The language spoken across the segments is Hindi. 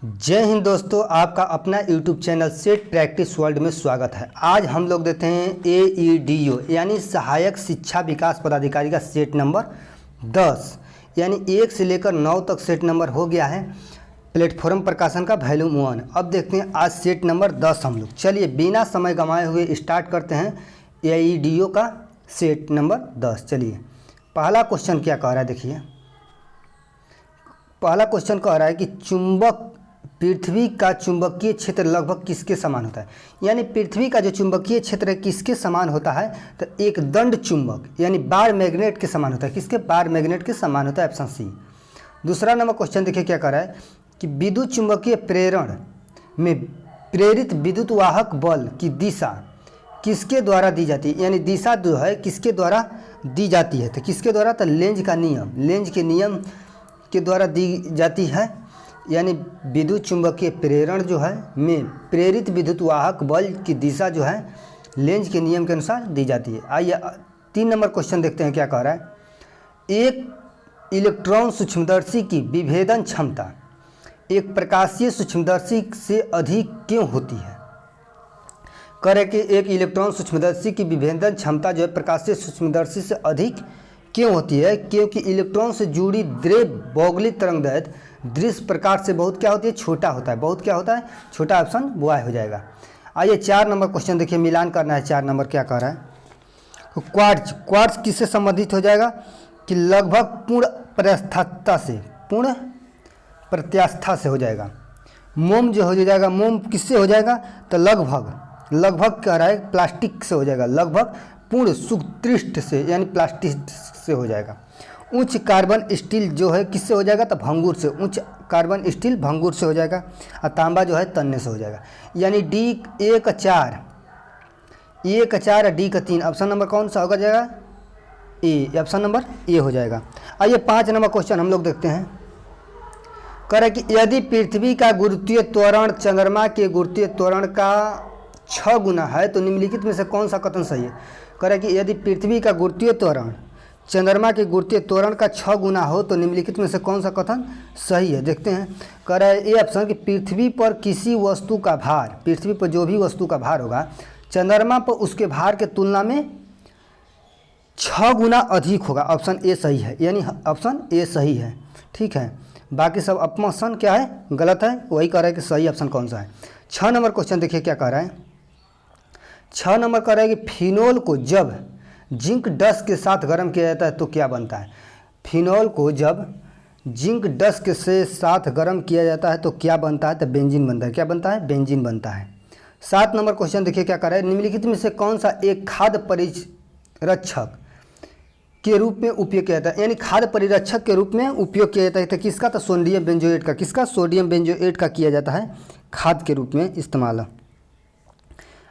जय हिंद दोस्तों, आपका अपना YouTube channel set practice world में स्वागत है। आज हम लोग देते हैं AEDO यानी सहायक शिक्षा विकास पदाधिकारी का सेट नंबर 10 यानी 1 से लेकर 9 तक सेट नंबर हो गया है। प्लेटफॉर्म प्रकाशन का वॉल्यूम 1। अब देखते हैं आज सेट नंबर 10 हम लोग। चलिए बिना समय गंवाए हुए स्टार्ट करते हैं AEDO का सेट नंबर 10। चलिए पहला क्वेश्चन क्या कह रहा है, देखिए पहला क्वेश्चन कह रहा है कि पृथ्वी का चुंबकीय क्षेत्र लगभग किसके समान होता है। यानी पृथ्वी का जो चुंबकीय क्षेत्र है किसके समान होता है, तो एक दंड चुंबक यानी बार मैग्नेट के समान होता है। किसके? बार मैग्नेट के समान होता है, ऑप्शन सी। दूसरा नंबर क्वेश्चन देखिए क्या कर रहा है कि विद्युत चुंबकीय प्रेरण में प्रेरित विद्युत वाहक बल की दिशा किसके द्वारा दी जाती है। यानी दिशा जो है किसके द्वारा दी जाती है, तो किसके द्वारा, तो लेंज के नियम के द्वारा दी जाती है। यानी विद्युत चुंबकीय प्रेरण जो है में प्रेरित विद्युत वाहक बल की दिशा जो है लेंज के नियम के अनुसार दी जाती है। आइए 3 नंबर क्वेश्चन देखते हैं क्या कह रहा है। एक इलेक्ट्रॉन सूक्ष्मदर्शी की विभेदन क्षमता एक प्रकाशीय सूक्ष्मदर्शी से अधिक क्यों होती है। कह रहे कि एक इलेक्ट्रॉन सूक्ष्मदर्शी की विभेदन क्षमता जो है प्रकाशीय सूक्ष्मदर्शी से अधिक क्यों होती है, क्योंकि इलेक्ट्रॉन से जुड़ी द्रव्य भौगोलिक तरंगदैर्घ्य दृश्य प्रकाश से बहुत क्या होती है, छोटा होता है। बहुत क्या होता है, छोटा। ऑप्शन बॉय हो जाएगा। आइए 4 नंबर क्वेश्चन देखिए, मिलान करना है। 4 नंबर क्या कह रहा है, तो क्वार्ट्ज किससे संबंधित हो जाएगा कि लगभग पूर्ण प्रत्यास्था से हो जाएगा। मोम जो हो जाएगा, मोम किससे हो जाएगा, तो लगभग कह रहा है प्लास्टिक से हो जाएगा। लगभग पूर्ण सुकृष्ट से यानी प्लास्टिक से हो जाएगा। उच्च कार्बन स्टील जो है किससे हो जाएगा, तो भंगुर से। उच्च कार्बन स्टील भंगुर से हो जाएगा। और तांबा जो है तन्ने से हो जाएगा। यानी डी 1 4 और डी का 3 ऑप्शन नंबर कौन सा होगा जाएगा, ए। ऑप्शन नंबर ए हो जाएगा। आइए 5 नंबर क्वेश्चन हम लोग देखते हैं। कह रहे कि यदि पृथ्वी का गुरुत्वीय त्वरण चंद्रमा के गुरुत्वीय त्वरण का 6 गुना है तो निम्नलिखित में से कौन सा कथन सही है। कह रहे कि यदि पृथ्वी का गुरुत्वीय त्वरण चंद्रमा के गुरुत्वीय त्वरण का 6 गुना हो तो निम्नलिखित में से कौन सा कथन सही है, देखते हैं। कह रहा है ये ऑप्शन कि पृथ्वी पर किसी वस्तु का भार, पृथ्वी पर जो भी वस्तु का भार होगा चंद्रमा पर उसके भार के तुलना में 6 गुना अधिक होगा। ऑप्शन ए सही है, यानी ऑप्शन ए सही है। ठीक है, बाकी सब ऑप्शन क्या है, गलत है। वही कह रहा है कि सही ऑप्शन कौन सा है। 6 नंबर क्वेश्चन देखिए क्या कह रहा है। 6 नंबर कह रहा है कि फिनोल को जब जिंक डस्ट के साथ गर्म किया जाता है तो क्या बनता है। फिनोल को जब जिंक डस्ट के साथ गर्म किया जाता है तो क्या बनता है, तो बेंजीन बनता है। क्या बनता है, बेंजीन बनता है। 7 नंबर क्वेश्चन देखिए क्या कर रहा है। निम्नलिखित में से कौन सा एक खाद्य परिरक्षक के रूप में उपयोग किया जाता है। यानी खाद्य परिरक्षक के रूप में उपयोग किया जाता है तो किसका, तो सोडियम बेंजोएट का। किसका, सोडियम बेंजोएट का किया जाता है खाद के रूप में इस्तेमाल।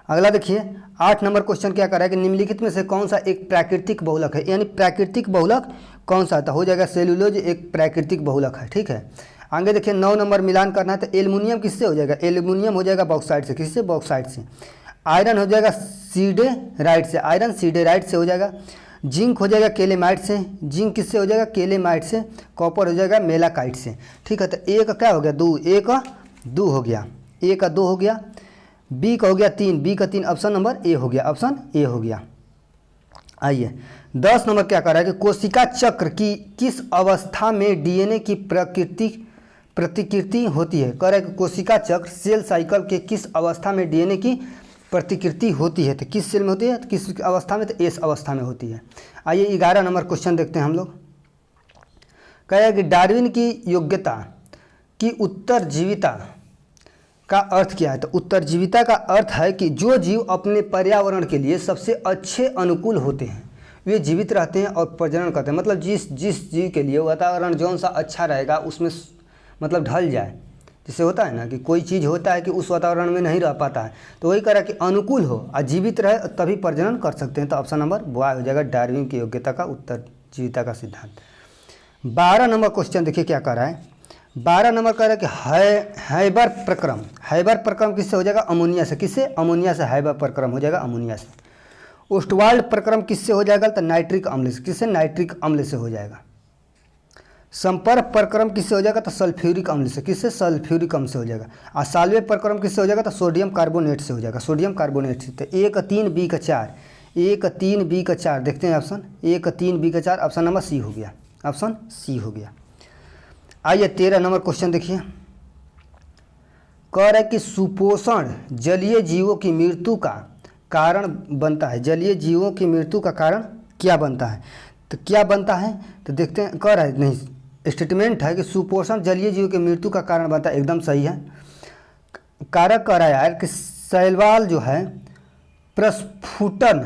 अगला देखिए 8 नंबर क्वेश्चन क्या कर रहा है कि निम्नलिखित में से कौन सा एक प्राकृतिक बहुलक है। यानी प्राकृतिक बहुलक कौन सा था, हो जाएगा सेलुलोज एक प्राकृतिक बहुलक है। ठीक है, आगे देखिए 9 नंबर मिलान करना है तो एल्युमिनियम किससे हो जाएगा, एल्युमिनियम हो जाएगा बॉक्साइट से। किससे, बॉक्साइट से। आयरन हो जाएगा सीडेराइट से, आयरन सीडेराइट से हो जाएगा। जिंक हो जाएगा केलेमाइट से, जिंक किससे हो जाएगा, केलेमाइट से। कॉपर हो जाएगा मेलाकाइट से। ठीक है, तो ए का क्या हो गया, 2, ए का 2 हो गया, ए का 2 हो गया। बी का हो गया 3, बी का 3 ऑप्शन नंबर ए हो गया, ऑप्शन ए हो गया। आइए 10 नंबर क्या कर रहा है कि कोशिका चक्र की किस अवस्था में डीएनए की प्रतिकृति होती है। कह रहा है कि कोशिका चक्र सेल साइकिल के किस अवस्था में डीएनए की प्रतिकृति होती है, तो किस सेल में होती है, तो किस अवस्था में, तो एस अवस्था में होती है। आइए 11 नंबर क्वेश्चन देखते हैं हम लोग। कह रहा है कि डार्विन की योग्यता की उत्तरजीविता का अर्थ क्या है, तो उत्तरजीविता का अर्थ है कि जो जीव अपने पर्यावरण के लिए सबसे अच्छे अनुकूल होते हैं वे जीवित रहते हैं और प्रजनन करते हैं। मतलब जिस जीव के लिए वातावरण जौन सा अच्छा रहेगा उसमें मतलब ढल जाए। जिससे होता है ना कि कोई चीज़ होता है कि उस वातावरण में नहीं रह पाता है, तो वही कह कि अनुकूल हो और जीवित रहे तभी प्रजनन कर सकते हैं। तो ऑप्शन नंबर बॉय हो जाएगा, डार्विन की योग्यता का उत्तरजीविता का सिद्धांत। 12 नंबर क्वेश्चन देखिए क्या कर रहा है। 12 नंबर कह रहा है कि हैबर प्रक्रम किससे हो जाएगा, अमोनिया से। किससे, अमोनिया से हैबर प्रक्रम हो जाएगा, अमोनिया से। ओस्टवाल्ड प्रक्रम किससे हो जाएगा, तो नाइट्रिक अम्ल से। किससे, नाइट्रिक अम्ल से हो जाएगा। संपर्क प्रक्रम किससे हो जाएगा? तो सल्फ्यूरिक अम्ल से। किससे? सल्फ्यूरिक अम्ल से हो जाएगा। और साल्वेय प्रक्रम किससे हो जाएगा? तो सोडियम कार्बोनेट से हो जाएगा। सोडियम कार्बोनेट से। तो 1 3 B का 4, 1 3 B का 4 देखते हैं ऑप्शन 1 3 B का 4, ऑप्शन नंबर सी हो गया। ऑप्शन सी हो गया। आइए 13 नंबर क्वेश्चन देखिए। कह रहा है कि सुपोषण जलीय जीवों की मृत्यु का कारण बनता है। जलीय जीवों की मृत्यु का कारण क्या बनता है? तो क्या बनता है तो देखते हैं। कह रहा है नहीं, स्टेटमेंट है कि सुपोषण जलीय जीवों की मृत्यु का कारण बनता है, एकदम सही है। कारक कह रहा है यार कि शैवाल जो है प्रस्फुटन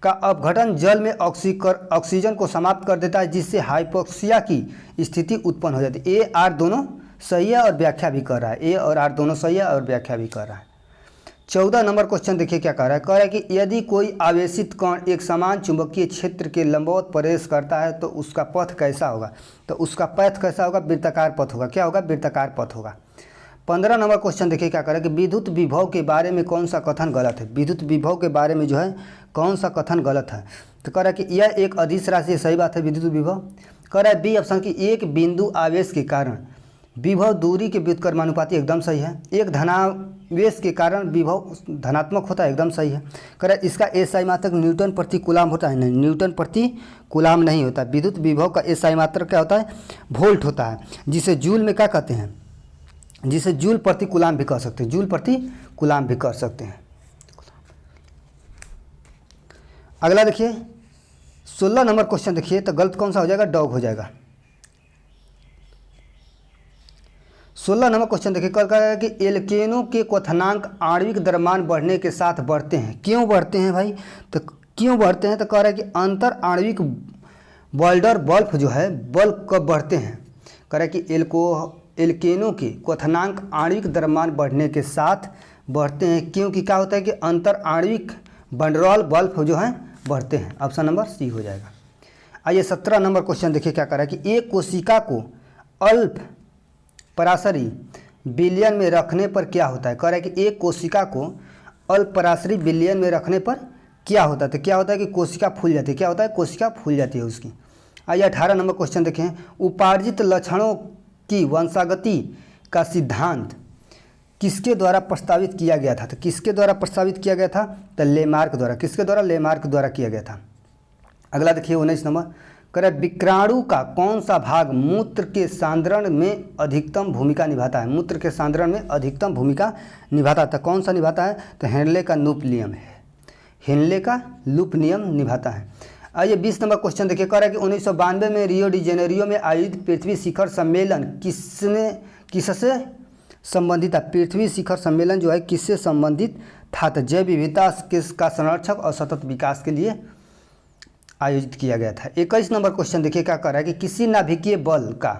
का अपघटन जल में ऑक्सीजन को समाप्त कर देता है, जिससे हाइपोक्सिया की स्थिति उत्पन्न हो जाती है। ए आर दोनों सही है और व्याख्या भी कर रहा है। ए और आर दोनों सही है और व्याख्या भी कर रहा है। 14 नंबर क्वेश्चन देखिए क्या कह रहा है। कह रहा है कि यदि कोई आवेशित कण एक समान चुंबकीय क्षेत्र के लंबवत प्रवेश करता है तो उसका पथ कैसा होगा? तो उसका पथ कैसा होगा? वृत्ताकार पथ होगा। क्या होगा? वृत्ताकार पथ होगा। 15 नंबर क्वेश्चन देखिए क्या कह रहा है कि विद्युत विभव के बारे में कौन सा कथन गलत है? विद्युत विभव के बारे में जो है कौन सा कथन गलत है? तो कह रहा है कि यह एक अदिश राशि है, सही बात है विद्युत विभव। कह रहा है बी ऑप्शन की एक बिंदु आवेश के कारण विभव दूरी के व्युत्क्रमानुपाती, एकदम सही है। एक धनावेश के कारण विभव धनात्मक होता है, एकदम सही है। कह रहा है इसका एसआई मात्रक न्यूटन प्रति कूलाम होता है, नहीं न्यूटन प्रति कूलाम नहीं होता। विद्युत विभव का एसआई मात्रक क्या होता है? वोल्ट होता है, जिसे जूल में क्या कहते हैं? जिसे जूल प्रति कूलाम भी कह सकते हैं। जूल प्रति कूलाम भी कर सकते हैं। अगला देखिए 16 नंबर क्वेश्चन देखिए। तो गलत कौन सा हो जाएगा? डॉग हो जाएगा। 16 नंबर क्वेश्चन देखिए। कल कहा है कि एल्केनों के क्वथनांक आणविक द्रव्यमान बढ़ने के साथ बढ़ते हैं। क्यों बढ़ते हैं भाई? तो क्यों बढ़ते हैं? तो कह रहा है कि अंतर आणविक वाल्डर बल्ब जो है बल्ब कब बढ़ते हैं? कह रहा है कि एल्केनों के क्वथनांक आणविक द्रव्यमान बढ़ने के साथ बढ़ते हैं, क्योंकि क्या होता है कि अंतर आणविक वंडरॉल बल्ब जो है बढ़ते हैं। ऑप्शन नंबर सी हो जाएगा। आइए 17 नंबर क्वेश्चन देखिए क्या कर रहा है कि एक कोशिका को अल्प पराशरी विलयन में रखने पर क्या होता है? कह रहा है कि एक कोशिका को अल्प पराशरी विलयन में रखने पर क्या होता है? तो क्या होता है कि कोशिका फूल जाती है। क्या होता है? कोशिका फूल जाती है उसकी। आइए 18 नंबर क्वेश्चन देखें। उपार्जित लक्षणों की वंशागति का सिद्धांत किसके द्वारा प्रस्तावित किया गया था? तो किसके द्वारा प्रस्तावित किया गया था? तो लेमार्क द्वारा। किसके द्वारा? लेमार्क द्वारा किया गया था। अगला देखिए 19 नंबर। कह रहा है विक्राणु का कौन सा भाग मूत्र के सांद्रण में अधिकतम भूमिका निभाता है? मूत्र के सांद्रण में अधिकतम भूमिका निभाता है। तो कौन सा निभाता है? तो हेनले का लूप नियम है। हेनले का लूप नियम निभाता है। आइए 20 नंबर क्वेश्चन देखिए। कह रहा है कि 1992 में रियो डी जेनेरियो में आयोजित पृथ्वी शिखर सम्मेलन किससे संबंधित था? पृथ्वी शिखर सम्मेलन जो है किससे संबंधित था? तो जैव विविधता का संरक्षक और सतत विकास के लिए आयोजित किया गया था। 21 नंबर क्वेश्चन देखिए क्या कर रहा है कि किसी नाभिकीय बल का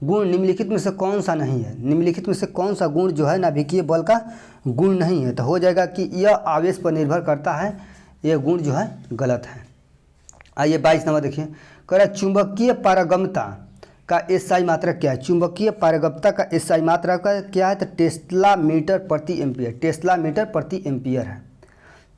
गुण निम्नलिखित में से कौन सा नहीं है? निम्नलिखित में से कौन सा गुण जो है नाभिकीय बल का गुण नहीं है? तो हो जाएगा कि यह आवेश पर निर्भर करता है। यह गुण जो है गलत है। आइए 22 नंबर देखिए। कह रहा है चुंबकीय पारगम्यता का एसआई मात्रक क्या है? चुंबकीय पारगम्यता का एसआई मात्रक क्या है? तो टेस्ला मीटर प्रति एम्पियर। टेस्ला मीटर प्रति एम्पियर है।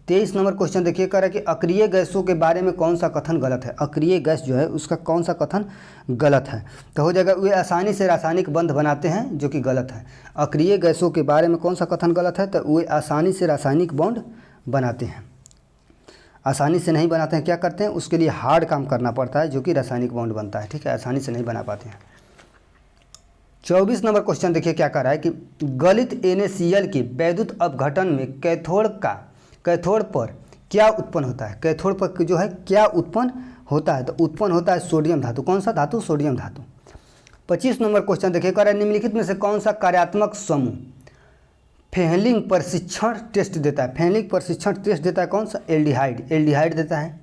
23 नंबर क्वेश्चन देखिए। कह रहा है कि अक्रिय गैसों के बारे में कौन सा कथन गलत है? अक्रिय गैस जो है उसका कौन सा कथन गलत है? तो हो जाएगा वे आसानी से रासायनिक बंध बनाते हैं, जो कि गलत है। अक्रिय गैसों के बारे में कौन सा कथन गलत है? तो वे आसानी से रासायनिक बॉन्ड बनाते हैं। आसानी से नहीं बनाते हैं, क्या करते हैं? उसके लिए हार्ड काम करना पड़ता है, जो कि रासायनिक बॉन्ड बनता है। ठीक है, आसानी से नहीं बना पाते हैं। 24 नंबर क्वेश्चन देखिए क्या कह रहा है कि गलित NaCl के वैद्युत अपघटन में कैथोड पर क्या उत्पन्न होता है? कैथोड पर जो है क्या उत्पन्न होता है? तो उत्पन्न होता है सोडियम धातु। कौन सा धातु? सोडियम धातु। 25 नंबर क्वेश्चन देखिए। कह रहा है निम्नलिखित में से कौन सा कार्यात्मक समूह फेहलिंग प्रशिक्षण टेस्ट देता है? फेहलिंग प्रशिक्षण टेस्ट देता है कौन सा? एल्डिहाइड। एल्डिहाइड देता है।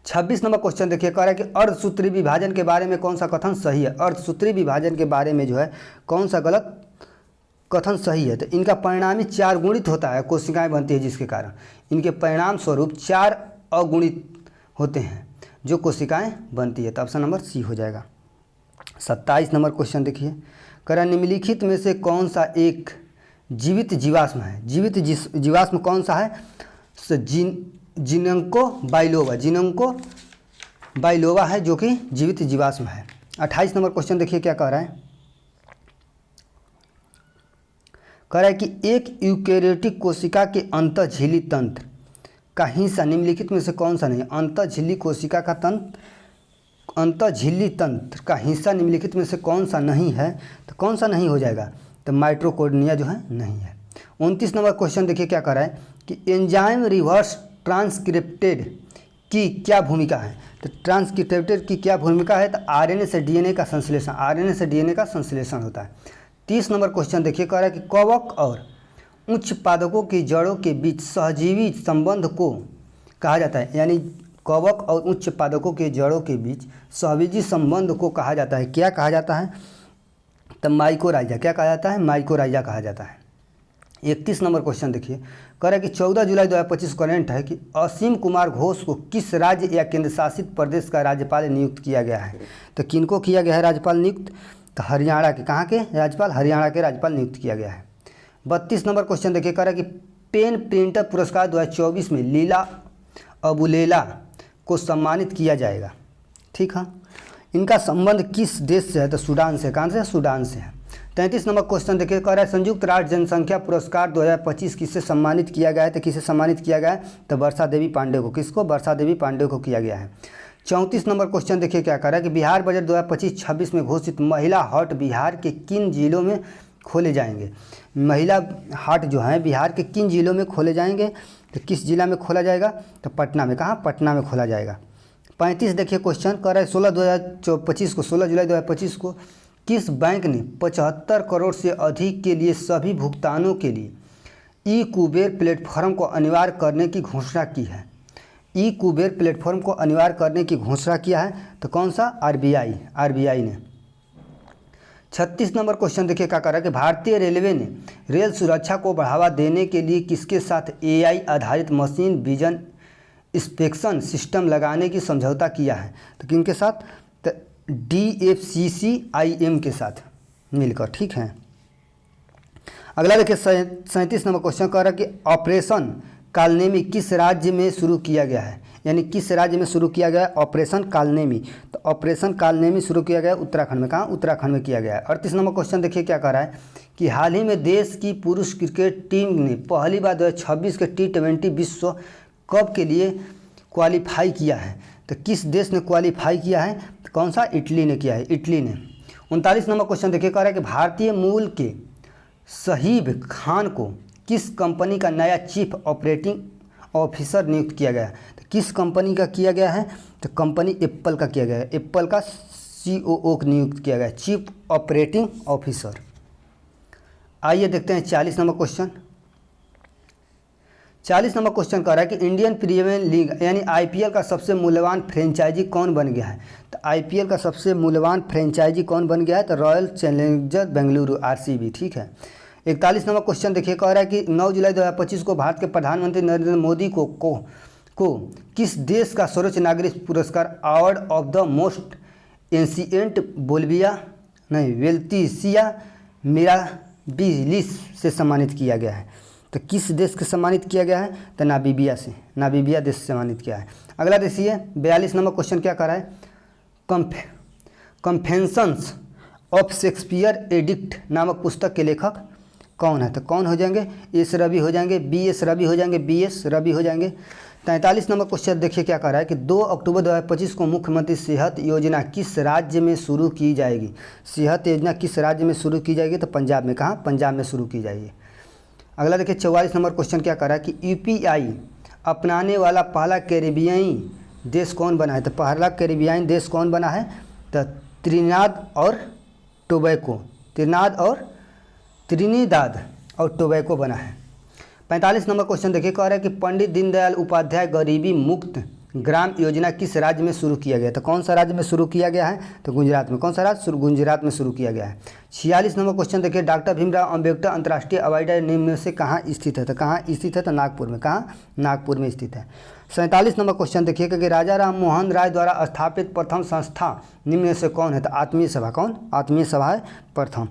26 नंबर क्वेश्चन देखिए। कह रहा है कि अर्धसूत्री विभाजन के बारे में कौन सा कथन सही है? अर्धसूत्री विभाजन के बारे में जो है कौन सा गलत कथन सही है? तो इनका परिणामी 4 गुणित होता है, कोशिकाएं बनती है, जिसके कारण इनके परिणाम स्वरूप 4 अगुणित होते हैं जो कोशिकाएं बनती है। तो ऑप्शन नंबर सी हो जाएगा। 27 नंबर क्वेश्चन देखिए। कह रहा है निम्नलिखित में से कौन सा एक जीवित जीवाश्म है? जीवित जीवाश्म कौन सा है? जिनंको बाइलोवा। जिनंको बाइलोवा है जो कि जीवित जीवाश्म है। 28 नंबर क्वेश्चन देखिए क्या कह रहा है। कह रहा है कि एक यूकेरियोटिक कोशिका के अंतःझिल्ली तंत्र का हिस्सा निम्नलिखित में से कौन सा नहीं। अंतःझिल्ली कोशिका का तंत्र, अंतःझिल्ली तंत्र का हिस्सा निम्नलिखित में से कौन सा नहीं है, तो कौन सा नहीं हो जाएगा, तो माइटोकॉन्ड्रिया जो है नहीं है। 29 नंबर क्वेश्चन देखिए क्या कर रहा है कि एंजाइम रिवर्स ट्रांसक्रिप्टेड की क्या भूमिका है। तो ट्रांसक्रिप्टेड की क्या भूमिका है, तो आरएनए से डीएनए का संश्लेषण, आरएनए से डीएनए का संश्लेषण होता है। 30 नंबर क्वेश्चन देखिए कह रहा है कि कवक और उच्च पादपों की जड़ों के बीच सहजीवी संबंध को कहा जाता है, यानी कवक और उच्च पादपों के जड़ों के बीच सहजीवी संबंध को कहा जाता है, क्या कहा जाता है, तो माइकोराइजा। क्या कहा जाता है, माइकोराइजा कहा जाता है। 31 नंबर क्वेश्चन देखिए कह रहा है कि 14 जुलाई 2025 करंट है कि असीम कुमार घोष को किस राज्य या केंद्र शासित प्रदेश का राज्यपाल नियुक्त किया गया है। तो किनको किया गया है राज्यपाल नियुक्त, तो हरियाणा के, कहाँ के राज्यपाल, हरियाणा के राज्यपाल नियुक्त किया गया है। 32 नंबर क्वेश्चन देखिए कह रहा है कि पेन प्रिंटर पुरस्कार 2024 में लीला अबुलेला को सम्मानित किया जाएगा। ठीक है, इनका संबंध किस देश से है, तो सूडान से। कहाँ से, सूडान से है। 33 नंबर क्वेश्चन देखिए कह रहा है संयुक्त राष्ट्र जनसंख्या पुरस्कार 2025 किससे सम्मानित किया गया है, तो किसे सम्मानित किया गया है, तो वर्षा देवी पांडे को। किसको, वर्षा देवी पांडे को किया गया है। 34 नंबर क्वेश्चन देखिए क्या कह रहा है कि बिहार बजट 2025-26 में घोषित महिला हॉट बिहार के किन जिलों में खोले जाएंगे। महिला हाट जो है बिहार के किन जिलों में खोले जाएंगे, तो किस जिला में खोला जाएगा, तो पटना में। कहाँ, पटना में खोला जाएगा। 35 देखिए क्वेश्चन कर रहा है 16 जुलाई 2025 को किस बैंक ने 75 करोड़ से अधिक के लिए सभी भुगतानों के लिए ई कुबेर प्लेटफॉर्म को अनिवार्य करने की घोषणा की है। ई कुबेर प्लेटफॉर्म को अनिवार्य करने की घोषणा किया है, तो कौन सा, आरबीआई ने। 36 नंबर क्वेश्चन देखिए क्या कर रहा है कि भारतीय रेलवे ने रेल सुरक्षा को बढ़ावा देने के लिए किसके साथ एआई आधारित मशीन विजन इंस्पेक्शन सिस्टम लगाने की समझौता किया है, तो किनके साथ, तो DFCCIM के साथ मिलकर। ठीक है, अगला देखिए 37 नंबर क्वेश्चन कह रहा है कि ऑपरेशन कालनेमी किस राज्य में शुरू किया गया है, यानी किस राज्य में शुरू किया गया है ऑपरेशन कालनेमी, तो ऑपरेशन कालनेमी शुरू किया गया उत्तराखंड में। कहाँ, उत्तराखंड में किया गया है। 38 नंबर क्वेश्चन देखिए क्या कह रहा है कि हाल ही में देश की पुरुष क्रिकेट टीम ने पहली बार 2026 के T20 विश्व कप के लिए क्वालिफाई किया है, तो किस देश ने क्वालिफाई किया है, तो कौन सा, इटली ने किया है, इटली ने। 39 नंबर क्वेश्चन देखिए कह रहा है कि भारतीय मूल के शहीब खान को किस कंपनी का नया चीफ ऑपरेटिंग ऑफिसर नियुक्त किया गया है, तो किस कंपनी का किया गया है, तो कंपनी एप्पल का किया गया है। एप्पल का COO को नियुक्त किया गया है, चीफ ऑपरेटिंग ऑफिसर। आइए देखते हैं 40 नंबर क्वेश्चन। 40 नंबर क्वेश्चन कह रहा है कि इंडियन प्रीमियर लीग यानी IPL का सबसे मूल्यवान फ्रेंचाइजी कौन बन गया है, तो IPL का सबसे मूल्यवान फ्रेंचाइजी कौन बन गया है, तो रॉयल चैलेंजर बेंगलुरु RCB। ठीक है, 41 नंबर क्वेश्चन देखिए कह रहा है कि 9 जुलाई 2025 को भारत के प्रधानमंत्री नरेंद्र मोदी को किस देश का सर्वोच्च नागरिक पुरस्कार award of the most ancient Welwitschia Mirabilis से सम्मानित किया गया है, तो किस देश के सम्मानित किया गया है, तो नामीबिया से, नामीबिया देश से सम्मानित किया है। अगला देखिए 42 नंबर क्वेश्चन क्या कर रहा है, कन्फेशंस ऑफ शेक्सपियर एडिक्ट नामक पुस्तक के लेखक कौन है, तो कौन हो जाएंगे, एस रवि हो जाएंगे, BS रवि हो जाएंगे, BS रवि हो जाएंगे। 43 नंबर क्वेश्चन देखिए क्या कर रहा है कि 2 अक्टूबर 2025 को मुख्यमंत्री सेहत योजना किस राज्य में शुरू की जाएगी। सेहत योजना किस राज्य में शुरू की जाएगी, तो पंजाब में। कहाँ, पंजाब में शुरू की जाएगी। अगला देखिए 44 नंबर क्वेश्चन क्या कर रहा है कि UPI अपनाने वाला पहला कैरिबियाई देश कौन बना है, तो पहला कैरिबियाई देश कौन बना है, तो त्रिनिदाद और टोबैको बना है। 45 नंबर क्वेश्चन देखिए कह रहा है कि पंडित दीनदयाल उपाध्याय गरीबी मुक्त ग्राम योजना किस राज्य में शुरू किया गया, तो कौन सा राज्य में शुरू किया गया है, तो गुजरात में। कौन सा राज्य, गुजरात में शुरू किया गया है। 46 नंबर क्वेश्चन देखिए डॉक्टर भीमराव अम्बेडकर अंतर्राष्ट्रीय हवाई अड्डा निम्न में से कहाँ स्थित है, तो कहाँ स्थित है, तो नागपुर में। कहाँ, नागपुर में स्थित है। 47 नंबर क्वेश्चन देखिए कि राजा राम मोहन राय द्वारा स्थापित प्रथम संस्था निम्न में से कौन है, तो आत्मीय सभा। कौन, आत्मीय सभा है प्रथम,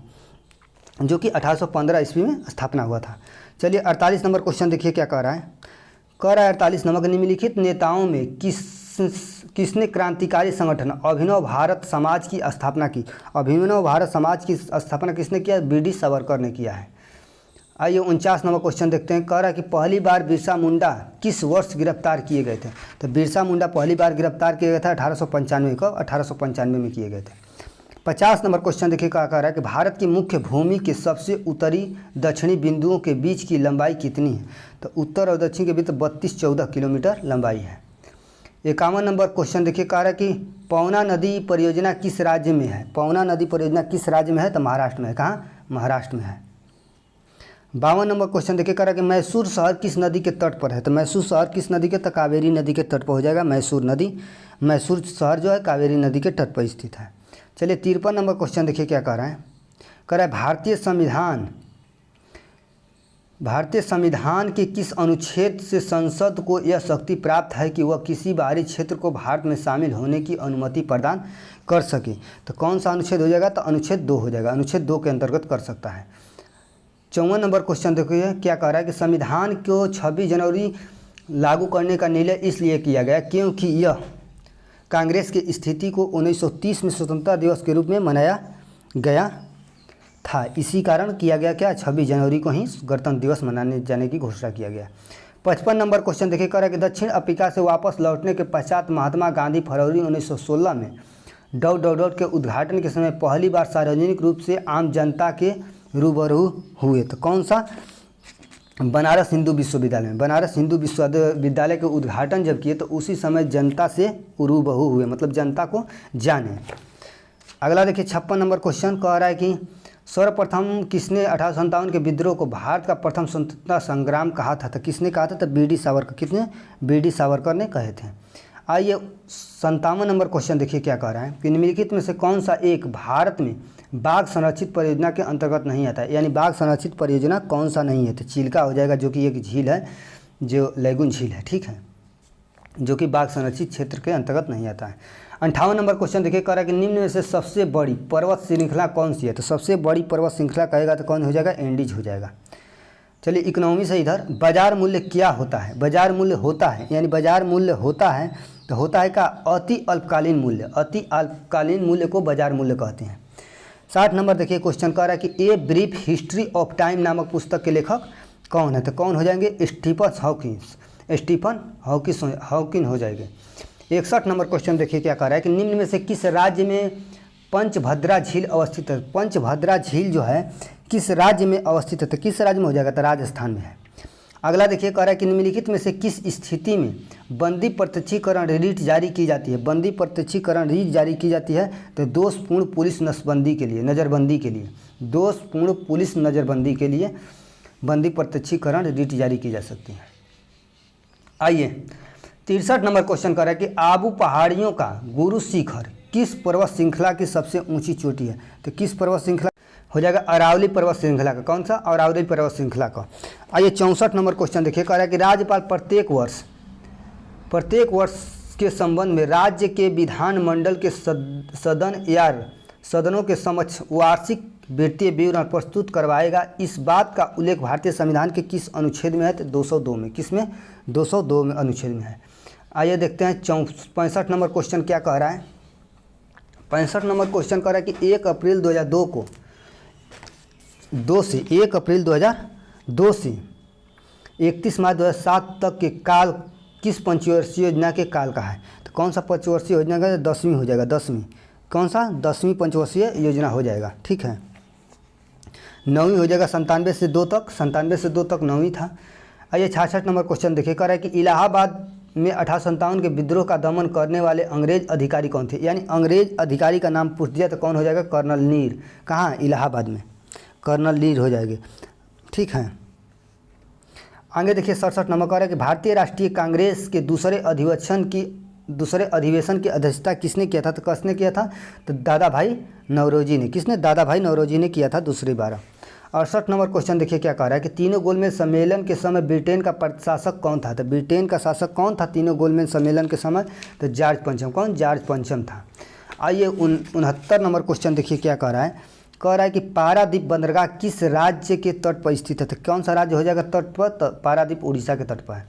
जो कि 1815 ईस्वी में स्थापना हुआ था। चलिए 48 नंबर क्वेश्चन देखिए क्या कह रहा है, 48 नंबर निम्नलिखित नेताओं में किसने क्रांतिकारी संगठन अभिनव भारत समाज की स्थापना की? अभिनव भारत समाज की स्थापना किसने किया? बी.डी. सावरकर ने किया है। आइए 49 नंबर क्वेश्चन देखते हैं। कह रहा है कि पहली बार बिरसा मुंडा किस वर्ष गिरफ्तार किए गए थे? तो बिरसा मुंडा पहली बार गिरफ्तार किए गए थे 1895 को, 1895 में किए गए थे। 50 नंबर क्वेश्चन देखिए क्या कह रहा है कि भारत की मुख्य भूमि के सबसे उत्तरी दक्षिणी बिंदुओं के बीच की लंबाई कितनी है? तो उत्तर और दक्षिण के बीच 32-14 किलोमीटर लंबाई है। 51 नंबर क्वेश्चन देखिए कह रहा है कि पवना नदी परियोजना किस राज्य में है? पवना नदी परियोजना किस राज्य में है? तो महाराष्ट्र में है। कहाँ? महाराष्ट्र में है। 52 नंबर क्वेश्चन देखिए कह रहा है कि मैसूर शहर किस नदी के तट पर है? तो मैसूर शहर किस नदी के? तो कावेरी नदी के तट पर हो जाएगा मैसूर नदी। मैसूर शहर जो है कावेरी नदी के तट पर स्थित है। चलिए 53 नंबर क्वेश्चन देखिए क्या कह रहा है। कह रहा है भारतीय संविधान के किस अनुच्छेद से संसद को यह शक्ति प्राप्त है कि वह किसी बाहरी क्षेत्र को भारत में शामिल होने की अनुमति प्रदान कर सके? तो कौन सा अनुच्छेद हो जाएगा? तो अनुच्छेद 2 हो जाएगा। अनुच्छेद 2 के अंतर्गत कर सकता है। 54 नंबर क्वेश्चन देखिए क्या कह रहा है कि संविधान को 26 जनवरी लागू करने का निर्णय इसलिए किया गया क्योंकि यह कांग्रेस की स्थिति को 1930 में स्वतंत्रता दिवस के रूप में मनाया गया था। इसी कारण किया गया क्या? 26 जनवरी को ही गणतंत्र दिवस मनाने जाने की घोषणा किया गया। 55 नंबर क्वेश्चन देखिए कह रहा है कि दक्षिण अफ्रीका से वापस लौटने के पश्चात महात्मा गांधी फरवरी 1916 में डॉट के उद्घाटन के समय पहली बार सार्वजनिक रूप से आम जनता के रूबरू हुए। तो कौन सा? बनारस हिंदू विश्वविद्यालय में। बनारस हिंदू विश्वविद्यालय के उद्घाटन जब किए तो उसी समय जनता से रूबरू हुए, मतलब जनता को जाने। अगला देखिए 56 नंबर क्वेश्चन कह रहा है कि सर्वप्रथम किसने 1857 के विद्रोह को भारत का प्रथम स्वतंत्रता संग्राम कहा था? तो किसने कहा था? तो बी.डी. सावरकर। किसने? बी.डी. सावरकर ने कहे थे। आइए 57 नंबर क्वेश्चन देखिए क्या कह रहा है कि निम्नलिखित में से कौन सा एक भारत में बाघ संरक्षित परियोजना के अंतर्गत नहीं आता है? यानी बाघ संरक्षित परियोजना कौन सा नहीं है? तो चिल्का हो जाएगा, जो कि एक झील है, जो लैगून झील है, ठीक है, जो कि बाघ संरक्षित क्षेत्र के अंतर्गत नहीं आता है। 58 नंबर क्वेश्चन देखिए कह रहा है कि निम्न में से सबसे बड़ी पर्वत श्रृंखला कौन सी है? तो सबसे बड़ी पर्वत श्रृंखला कहेगा तो कौन हो जाएगा? एंडीज हो जाएगा। चलिए इकोनॉमी से इधर बाजार मूल्य क्या होता है? बाजार मूल्य होता है, यानी बाजार मूल्य होता है तो होता है का अति अल्पकालीन मूल्य। अति अल्पकालीन मूल्य को बाजार मूल्य कहते हैं। 60 नंबर देखिए क्वेश्चन कह रहा है कि a brief history of time नामक पुस्तक के लेखक कौन है? तो कौन हो जाएंगे? स्टीफन हॉकिंस हो जाएंगे। 61 नंबर क्वेश्चन देखिए क्या कह रहा है कि निम्न में से किस राज्य में पंचभद्रा झील अवस्थित है? पंचभद्रा झील जो है किस राज्य में अवस्थित है? तो किस राज्य में हो जाएगा? तो राजस्थान में है। अगला देखिए कह रहा है कि निम्नलिखित में से किस स्थिति में बंदी प्रत्यक्षीकरण रीट जारी की जाती है? बंदी प्रत्यक्षीकरण रीट जारी की जाती है तो दोषपूर्ण पुलिस नसबंदी के लिए, नज़रबंदी के लिए, दोषपूर्ण पुलिस नज़रबंदी के लिए बंदी प्रत्यक्षीकरण रीट जारी की जा सकती है। आइए 63 नंबर क्वेश्चन कर रहा है कि आबू पहाड़ियों का गुरु शिखर किस पर्वत श्रृंखला की सबसे ऊंची चोटी है? तो किस पर्वत श्रृंखला हो जाएगा? अरावली पर्वत श्रृंखला का। कौन सा? अरावली पर्वत श्रृंखला का। आइए 64 नंबर क्वेश्चन देखिए कह रहा है कि राज्यपाल प्रत्येक वर्ष के संबंध में राज्य के विधानमंडल के सदन या सदनों के समक्ष वार्षिक वित्तीय विवरण प्रस्तुत करवाएगा। इस बात का उल्लेख भारतीय संविधान के किस अनुच्छेद में है? तो 202 में। किसमें? 202 में अनुच्छेद में है। आइए देखते हैं 65 नंबर क्वेश्चन क्या कह रहा है। 65 नंबर क्वेश्चन कह रहा है कि 1 अप्रैल 2002 को 1 अप्रैल 2002 से 31 मार्च 2007 तक के काल किस पंचवर्षीय योजना के काल का है? तो कौन सा पंचवर्षीय योजना का? 10वीं हो जाएगा। 10वीं। कौन सा? 10वीं पंचवर्षीय योजना हो जाएगा, ठीक है। 9वीं हो जाएगा 97 से 2 तक। 97 से 2 तक 9वीं था। आइए 66 नंबर क्वेश्चन देखिए कह रहा है कि इलाहाबाद में 1857 के विद्रोह का दमन करने वाले अंग्रेज अधिकारी कौन थे? यानी अंग्रेज अधिकारी का नाम पूछ दिया तो कौन हो जाएगा? कर्नल नीर। कहाँ? इलाहाबाद में कर्नल नीर हो जाएंगे, ठीक है। आगे देखिए 67 नंबर कह रहा है कि भारतीय राष्ट्रीय कांग्रेस के दूसरे अधिवेशन की अध्यक्षता किसने किया था? तो किसने किया था? तो दादा भाई नौरोजी ने। किसने? दादा भाई नौरोजी ने किया था दूसरी बार। 68 नंबर क्वेश्चन देखिए क्या कह रहा है कि तीनों गोलमेज सम्मेलन के समय ब्रिटेन का प्रशासक कौन था? तो ब्रिटेन का शासक कौन था तीनों गोलमेज सम्मेलन के समय? तो जॉर्ज पंचम। कौन? जॉर्ज पंचम था। आइए 69 नंबर क्वेश्चन देखिए क्या कह रहा है। कह रहा है कि पारादीप बंदरगाह किस राज्य के तट पर स्थित है? तो कौन सा राज्य हो जाएगा तट पर? तो पारादीप उड़ीसा के तट पर है।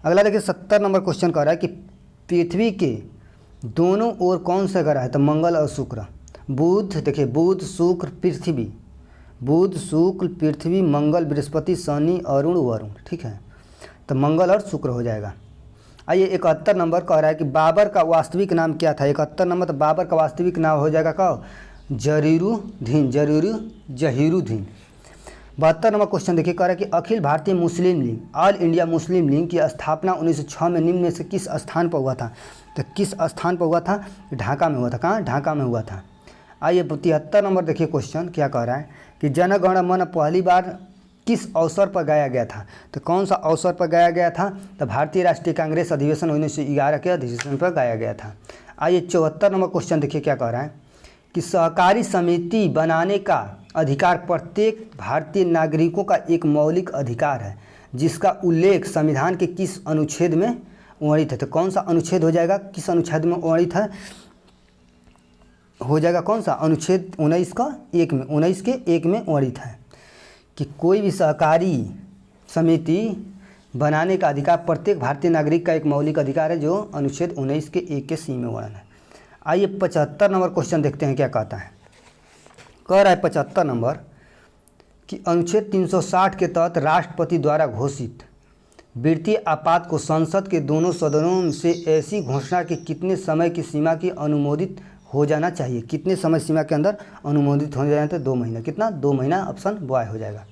अगला देखिए 70 नंबर क्वेश्चन कह रहा है कि दोनों ओर कौन सा ग्रह है? तो मंगल और शुक्र। बुध, देखिए बुध शुक्र पृथ्वी, बुध शुक्र पृथ्वी मंगल बृहस्पति शनि अरुण वरुण, ठीक है, तो मंगल और शुक्र हो जाएगा। आइए 71 नंबर कह रहा है कि बाबर का वास्तविक नाम क्या था? 71 नंबर, तो बाबर का वास्तविक नाम हो जाएगा क्या? जहीरुद्दीन, जहीरुद्दीन। 72 नंबर क्वेश्चन देखिए, कह रहा है कि Akhil Bharatiya Muslim League, All India Muslim League की स्थापना 1906 में निम्न में से किस स्थान पर हुआ था? तो किस स्थान पर हुआ था? ढाका में हुआ था। कहाँ? ढाका में हुआ था। आइए 73 नंबर देखिए क्वेश्चन क्या कह रहा है कि जन गण मन पहली बार किस अवसर पर गाया गया था? तो कौन सा अवसर पर गाया गया था? तो भारतीय राष्ट्रीय कांग्रेस अधिवेशन 1911 के अधिवेशन पर गाया गया था। आइए 74 नंबर क्वेश्चन देखिए क्या कह रहा है कि सहकारी समिति बनाने का अधिकार प्रत्येक भारतीय नागरिकों का एक मौलिक अधिकार है, जिसका उल्लेख संविधान के किस अनुच्छेद में वर्णित है? तो कौन सा अनुच्छेद हो जाएगा? किस अनुच्छेद में वर्णित है? हो जाएगा कौन सा? अनुच्छेद 19 का 1 में, 19 के 1 में वर्णित है कि कोई भी सहकारी समिति बनाने का अधिकार प्रत्येक भारतीय नागरिक का एक मौलिक अधिकार है, जो अनुच्छेद 19 के 1 के सी में वर्णन है। आइए 75 नंबर क्वेश्चन देखते हैं क्या कहता है। कह रहा है 75 नंबर कि अनुच्छेद 360 के तहत राष्ट्रपति द्वारा घोषित वित्तीय आपात को संसद के दोनों सदनों से ऐसी घोषणा की कितने समय की सीमा की अनुमोदित हो जाना चाहिए? कितने समय सीमा के अंदर अनुमोदित हो जाए? तो 2 महीना। कितना? 2 महीना, ऑप्शन बॉय हो जाएगा।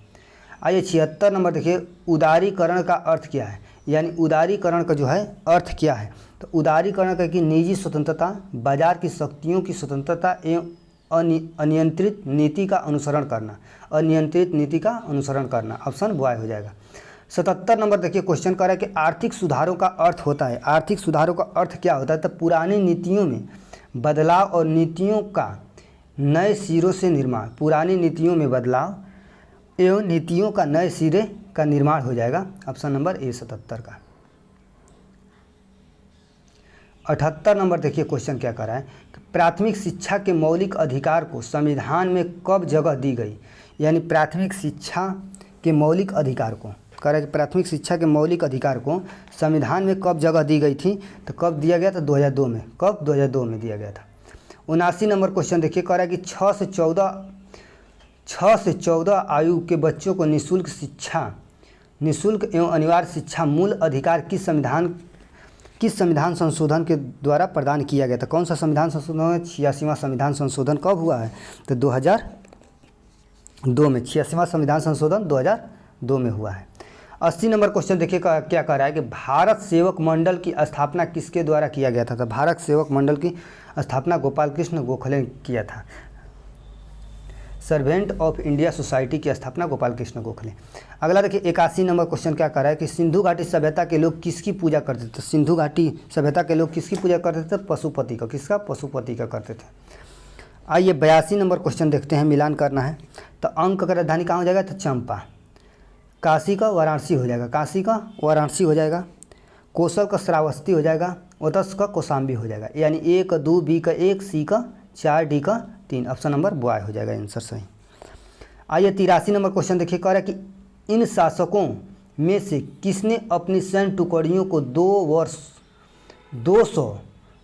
आइए 76 नंबर देखिए, उदारीकरण का अर्थ क्या है? यानी उदारीकरण का जो है अर्थ क्या है? तो उदारीकरण का कि निजी स्वतंत्रता, बाजार की शक्तियों की स्वतंत्रता एवं अनियंत्रित नीति का अनुसरण करना, अनियंत्रित नीति का अनुसरण करना, ऑप्शन बॉय हो जाएगा। 77 नंबर देखिए क्वेश्चन कर रहा है कि आर्थिक सुधारों का अर्थ होता है, आर्थिक सुधारों का अर्थ क्या होता है? तो पुरानी नीतियों में बदलाव और नीतियों का नए सिरों से निर्माण, पुरानी नीतियों में बदलाव एवं नीतियों का नए सिरे का निर्माण हो जाएगा, ऑप्शन नंबर ए 77 का। 78 नंबर देखिए क्वेश्चन क्या कर रहा है कि प्राथमिक शिक्षा के मौलिक अधिकार को संविधान में कब जगह दी गई? यानी प्राथमिक शिक्षा के मौलिक अधिकार को कह रहा है कि प्राथमिक शिक्षा के मौलिक अधिकार को संविधान में कब जगह दी गई थी? तो कब दिया गया था? 2002 में। कब? 2002 में दिया गया था। 79 नंबर क्वेश्चन देखिए, कह रहा है कि 6 से 14 आयु के बच्चों को निःशुल्क शिक्षा, निःशुल्क एवं अनिवार्य शिक्षा मूल अधिकार किस संविधान संशोधन के द्वारा प्रदान किया गया था? कौन सा संविधान संशोधन? 86वां संविधान संशोधन कब हुआ है? तो 2002 में। 86वां संविधान संशोधन 2002 में हुआ है। 80 नंबर क्वेश्चन देखिए क्या कह रहा है कि भारत सेवक मंडल की स्थापना किसके द्वारा किया गया था? तो भारत सेवक मंडल की स्थापना गोपाल कृष्ण गोखले ने किया था। सर्वेंट ऑफ इंडिया सोसाइटी की स्थापना गोपाल कृष्ण गोखले। अगला देखिए 81 नंबर क्वेश्चन क्या कर रहा है कि सिंधु घाटी सभ्यता के लोग किसकी पूजा करते थे? सिंधु घाटी सभ्यता के लोग किसकी पूजा करते थे? पशुपति का। किसका? पशुपति का करते थे। आइए 82 नंबर क्वेश्चन देखते हैं, मिलान करना है। तो अंक का राजधानी कहाँ हो जाएगा? तो चंपा। काशी का वाराणसी हो जाएगा, काशी का वाराणसी हो जाएगा। कौशल का श्रावस्ती हो जाएगा, ओतस का कौशाम्बी हो जाएगा। यानी 1 2 बी का 1 सी का 4 डी का 3, ऑप्शन नंबर बॉय हो जाएगा आंसर सही। आइए 83 नंबर क्वेश्चन देखिए, कह रहा है कि इन शासकों में से किसने अपनी सैन्य टुकड़ियों को 2 वर्ष 200,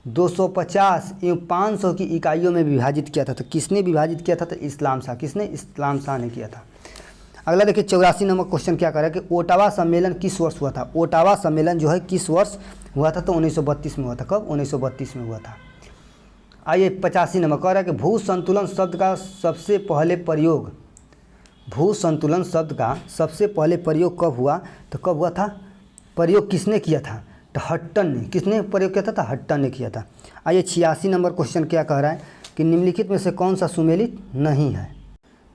250 एवं 500 की इकाइयों में विभाजित किया था? तो किसने विभाजित किया था? तो इस्लाम शाह। किसने? इस्लाम शाह ने किया था। अगला देखिए 84 नंबर क्वेश्चन क्या कर रहा है कि ओटावा सम्मेलन किस वर्ष हुआ था? ओटावा सम्मेलन जो है किस वर्ष हुआ था? तो 1932 में हुआ था। कब? 1932 में हुआ था। आइए 85 नंबर कह रहा है कि भू संतुलन शब्द का सबसे पहले प्रयोग, भू संतुलन शब्द का सबसे पहले प्रयोग कब हुआ? तो कब हुआ था? प्रयोग किसने किया था? तो हट्टन ने। किसने प्रयोग किया था? तो हट्टन ने किया था। आइए 86 नंबर क्वेश्चन क्या कह रहा है कि निम्नलिखित में से कौन सा सुमेलित नहीं है?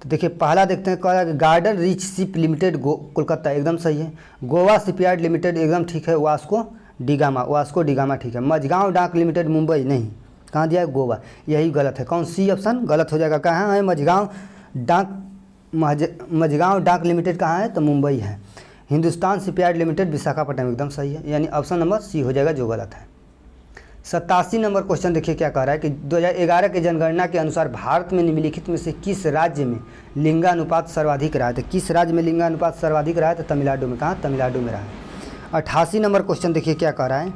तो देखिए पहला देखते हैं, कह रहा है कि garden reach ship limited Kolkata, एकदम सही है। गोवा शिपयार्ड लिमिटेड एकदम ठीक है। वास्को डिगामा ठीक है। मझगांव डाक लिमिटेड मुंबई नहीं, कहाँ दिया है? गोवा, यही गलत है। कौन? सी ऑप्शन गलत हो जाएगा। कहाँ है? मझगांव डाक लिमिटेड कहाँ है? तो मुंबई है। हिंदुस्तान शिपयार्ड लिमिटेड विशाखापट्टनम, एकदम सही है। यानी ऑप्शन नंबर सी हो जाएगा जो गलत है। 87 नंबर क्वेश्चन देखिए क्या कह रहा है कि 2011 की जनगणना के अनुसार भारत में निम्नलिखित में से किस राज्य में लिंगानुपात सर्वाधिक रहा है? तो किस राज्य में लिंगानुपात सर्वाधिक रहा है? तो तमिलनाडु में। कहाँ? तमिलनाडु में रहा है। 88 नंबर क्वेश्चन देखिए क्या कह रहा है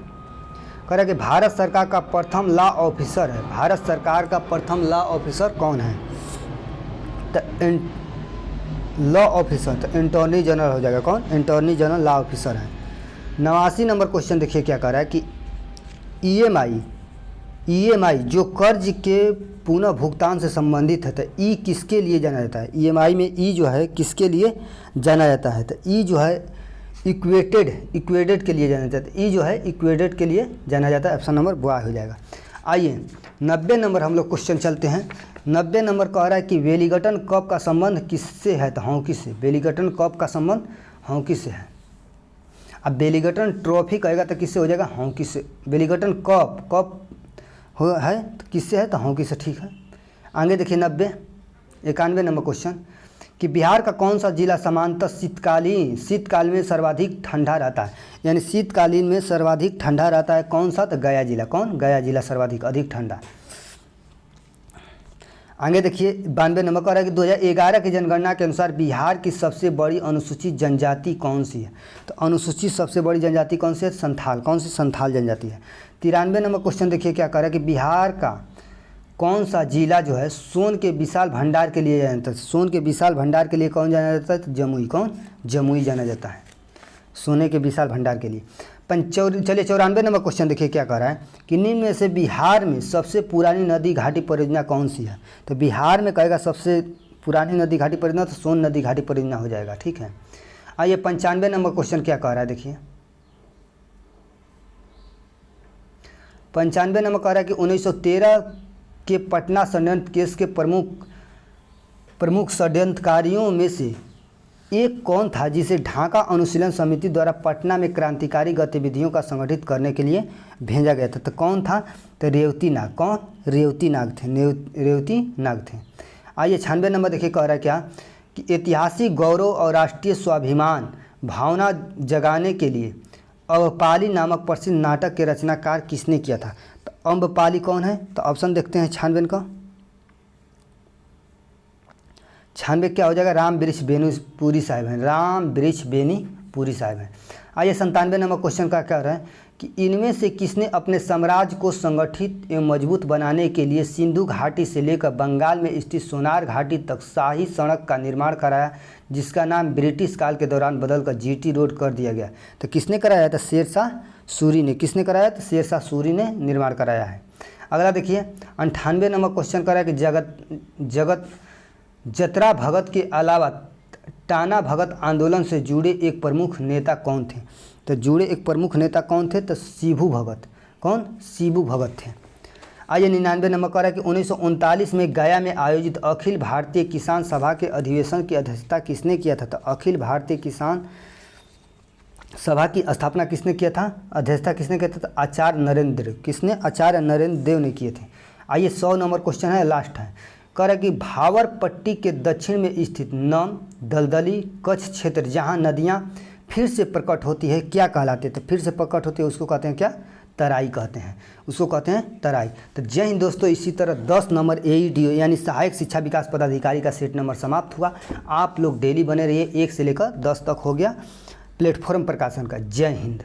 कह रहा है कि भारत सरकार का प्रथम लॉ ऑफिसर है, भारत सरकार का प्रथम लॉ ऑफिसर कौन है? तो लॉ ऑफिसर तो अटॉर्नी जनरल हो जाएगा। कौन? अटॉर्नी जनरल लॉ ऑफिसर है। 89 नंबर क्वेश्चन देखिए क्या कह रहा है कि ईएमआई जो कर्ज के पुनः भुगतान से संबंधित है, तो ई किसके लिए जाना जाता है? ईएमआई में ई जो है किसके लिए जाना जाता है? तो ई जो है इक्वेटेड के लिए जाना जाता है। ई जो है इक्वेटेड के लिए जाना जाता है। ऑप्शन नंबर बी हो जाएगा। आइए 90 नंबर हम लोग क्वेश्चन चलते हैं। 90 नंबर कह रहा है कि वेलिंगटन कप का संबंध किससे है? तो हॉकी से। वेलिंगटन कप का संबंध हॉकी से है। अब वेलिंगटन ट्रॉफी कहेगा तो किससे हो जाएगा? हॉकी से। वेलिंगटन कप हो है तो किससे है? तो हॉकी से। ठीक है, आगे देखिए 91 नंबर क्वेश्चन कि बिहार का कौन सा जिला सामान्यतः शीतकाल में सर्वाधिक ठंडा रहता है? यानी शीतकालीन में सर्वाधिक ठंडा रहता है कौन सा? तो गया जिला। कौन? गया जिला सर्वाधिक अधिक ठंडा। आगे देखिए 92 नंबर कह रहा है कि 2011 की जनगणना के अनुसार बिहार की सबसे बड़ी अनुसूचित जनजाति कौन सी है? तो अनुसूचित सबसे बड़ी जनजाति कौन सी है? संथाल। कौन सी? संथाल जनजाति है। 93 नंबर क्वेश्चन देखिए क्या कह रहा है कि बिहार का कौन सा जिला जो है सोन के विशाल भंडार के लिए जाना जाता है? सोन के विशाल भंडार के लिए कौन जाना जाता है? तो जमुई। कौन? जमुई जाना जाता है सोने के विशाल भंडार के लिए। चलिए 94 नंबर क्वेश्चन देखिए क्या कह रहा है कि निम्न में से बिहार में सबसे पुरानी नदी घाटी परियोजना कौन सी है? तो बिहार में कहेगा सबसे पुरानी नदी घाटी परियोजना तो सोन नदी घाटी परियोजना हो जाएगा। ठीक है, आइए 95 नंबर क्वेश्चन क्या कह रहा है देखिए। 95 नंबर कह रहा है कि 1913 के पटना षड्यंत्र केस के प्रमुख षड्यंत्रकारियों में से एक कौन था जिसे ढाका अनुशीलन समिति द्वारा पटना में क्रांतिकारी गतिविधियों का संगठित करने के लिए भेजा गया था? तो कौन था? तो रेवती नाग। कौन? रेवती नाग थे। रेवती नाग थे। आइए 96 नंबर देखिए कह रहा है क्या कि ऐतिहासिक गौरव और राष्ट्रीय स्वाभिमान भावना जगाने के लिए अम्रपाली नामक प्रसिद्ध नाटक के रचनाकार किसने किया था? तो अम्रपाली कौन है? तो ऑप्शन देखते हैं 96 का। 96 क्या हो जाएगा? राम वृक्ष बेनी पुरी साहिब हैं। राम वृक्ष बेनी पुरी साहिब हैं। आइए 97 नंबर क्वेश्चन का क्या रहा है कि इनमें से किसने अपने साम्राज्य को संगठित एवं मजबूत बनाने के लिए सिंधु घाटी से लेकर बंगाल में स्थित सोनार घाटी तक शाही सड़क का निर्माण कराया, जिसका नाम ब्रिटिश काल के दौरान बदलकर जीटी रोड कर दिया गया? तो किसने कराया? तो शेरशाह सूरी ने। किसने कराया? तो शेरशाह सूरी ने निर्माण कराया है। अगला देखिए 98 नंबर क्वेश्चन करा कि जतरा भगत के अलावा टाना भगत आंदोलन से जुड़े एक प्रमुख नेता कौन थे? तो जुड़े एक प्रमुख नेता कौन थे? तो शिबू भगत। कौन? शिबू भगत थे। आइए 99 नंबर कह रहा है कि 1939 में गया में आयोजित अखिल भारतीय किसान सभा के अधिवेशन की अध्यक्षता किसने किया था? तो अखिल भारतीय किसान सभा की स्थापना किसने किया था? अध्यक्षता किसने किया था? तो आचार्य नरेंद्र देव। किसने? आचार्य नरेंद्र देव ने किए थे। आइए 100 नंबर क्वेश्चन है, लास्ट है। कह रहा है कि भावर पट्टी के दक्षिण में स्थित नम दलदली कच्छ क्षेत्र जहाँ नदियाँ फिर से प्रकट होती है क्या कहलाते हैं? तो फिर से प्रकट होती है उसको कहते हैं क्या? तराई कहते हैं। उसको कहते हैं तराई। तो जय हिंद दोस्तों, इसी तरह 10 नंबर AEDO यानी सहायक शिक्षा विकास पदाधिकारी का सेट नंबर समाप्त हुआ। आप लोग डेली बने रहिए। 1 से लेकर 10 तक हो गया प्लेटफॉर्म प्रकाशन का। जय हिंद।